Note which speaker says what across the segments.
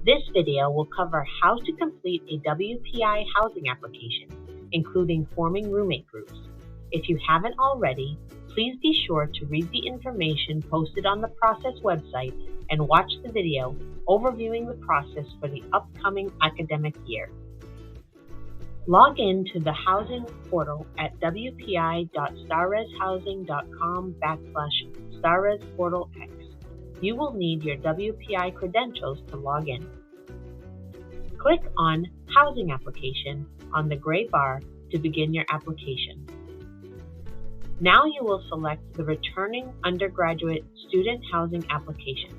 Speaker 1: This video will cover how to complete a WPI housing application, including forming roommate groups. If you haven't already, please be sure to read the information posted on the process website and watch the video overviewing the process for the upcoming academic year. Log in to the housing portal at wpi.starreshousing.com/starresportalx. You will need your WPI credentials to log in. Click on Housing Application on the gray bar to begin your application. Now you will select the Returning Undergraduate Student Housing Application.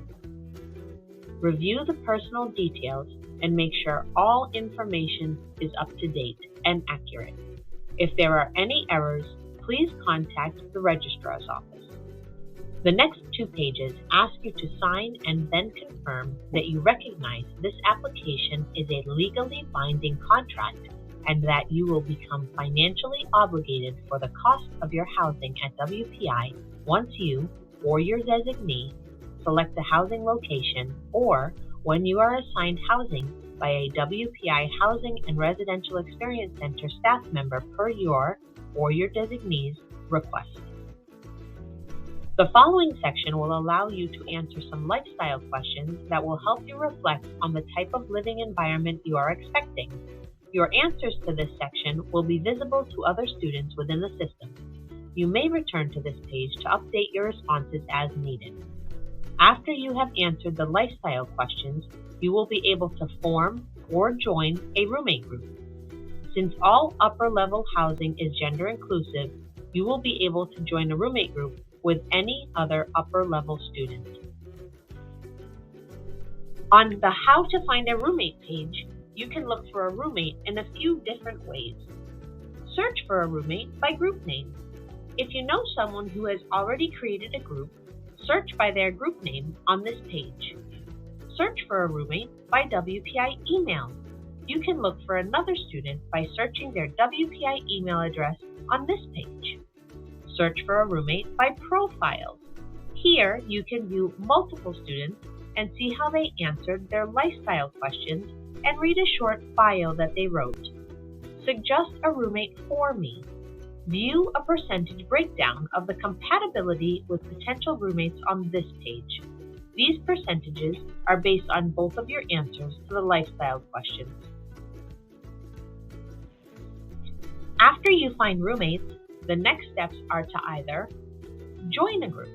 Speaker 1: Review the personal details and make sure all information is up to date and accurate. If there are any errors, please contact the registrar's office. The next 2 pages ask you to sign and then confirm that you recognize this application is a legally binding contract and that you will become financially obligated for the cost of your housing at WPI once you or your designee select the housing location, or when you are assigned housing by a WPI Housing and Residential Experience Center staff member per your or your designee's request. The following section will allow you to answer some lifestyle questions that will help you reflect on the type of living environment you are expecting. Your answers to this section will be visible to other students within the system. You may return to this page to update your responses as needed. After you have answered the lifestyle questions, you will be able to form or join a roommate group. Since all upper-level housing is gender inclusive, you will be able to join a roommate group with any other upper-level student. On the How to Find a Roommate page, you can look for a roommate in a few different ways. Search for a roommate by group name. If you know someone who has already created a group, search by their group name on this page. Search for a roommate by WPI email. You can look for another student by searching their WPI email address on this page. Search for a roommate by profiles. Here you can view multiple students and see how they answered their lifestyle questions and read a short bio that they wrote. Suggest a roommate for me. View a percentage breakdown of the compatibility with potential roommates on this page. These percentages are based on both of your answers to the lifestyle questions. After you find roommates, the next steps are to either join a group.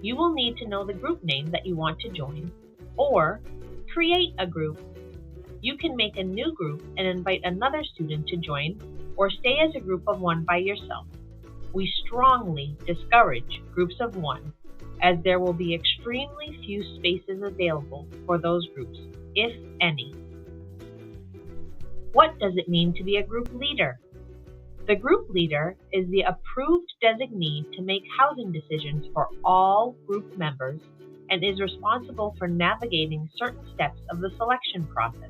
Speaker 1: You will need to know the group name that you want to join, or create a group. You can make a new group and invite another student to join, or stay as a group of 1 by yourself. We strongly discourage groups of 1, as there will be extremely few spaces available for those groups, if any. What does it mean to be a group leader? The group leader is the approved designee to make housing decisions for all group members and is responsible for navigating certain steps of the selection process.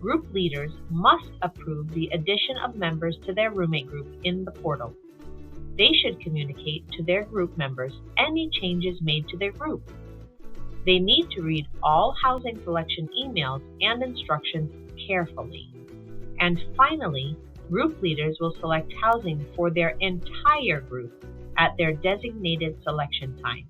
Speaker 1: Group leaders must approve the addition of members to their roommate group in the portal. They should communicate to their group members any changes made to their group. They need to read all housing selection emails and instructions carefully. And finally, group leaders will select housing for their entire group at their designated selection time.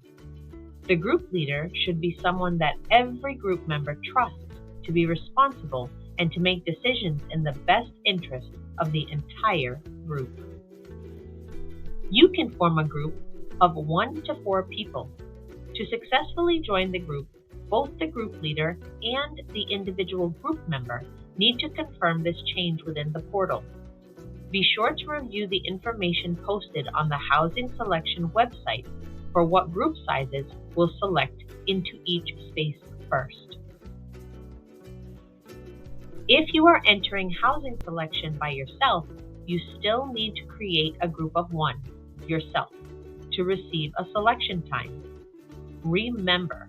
Speaker 1: The group leader should be someone that every group member trusts to be responsible and to make decisions in the best interest of the entire group. You can form a group of 1 to 4 people. To successfully join the group, both the group leader and the individual group member need to confirm this change within the portal. Be sure to review the information posted on the housing selection website for what group sizes will select into each space first. If you are entering housing selection by yourself, you still need to create a group of 1, yourself, to receive a selection time. Remember,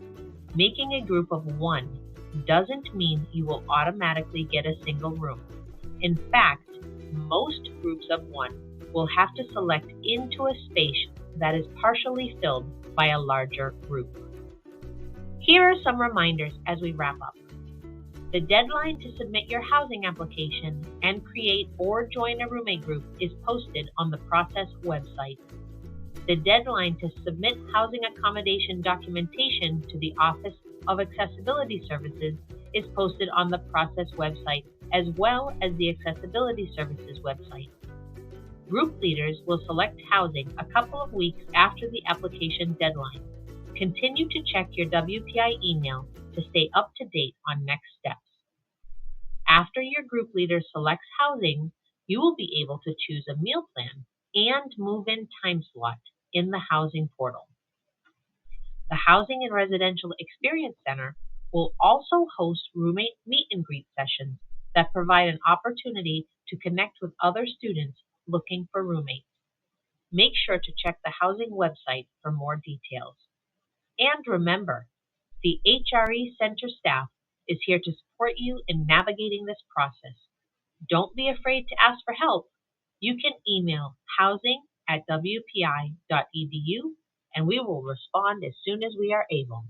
Speaker 1: making a group of 1 doesn't mean you will automatically get a single room. In fact, most groups of 1 will have to select into a space that is partially filled by a larger group. Here are some reminders as we wrap up. The deadline to submit your housing application and create or join a roommate group is posted on the process website. The deadline to submit housing accommodation documentation to the Office of Accessibility Services is posted on the process website as well as the Accessibility Services website. Group leaders will select housing a couple of weeks after the application deadline. Continue to check your WPI email to stay up to date on next steps. After your group leader selects housing, you will be able to choose a meal plan and move-in time slot in the housing portal. The Housing and Residential Experience Center will also host roommate meet and greet sessions that provide an opportunity to connect with other students looking for roommates. Make sure to check the housing website for more details. And remember, the HRE Center staff is here to support you in navigating this process. Don't be afraid to ask for help. You can email housing@wpi.edu and we will respond as soon as we are able.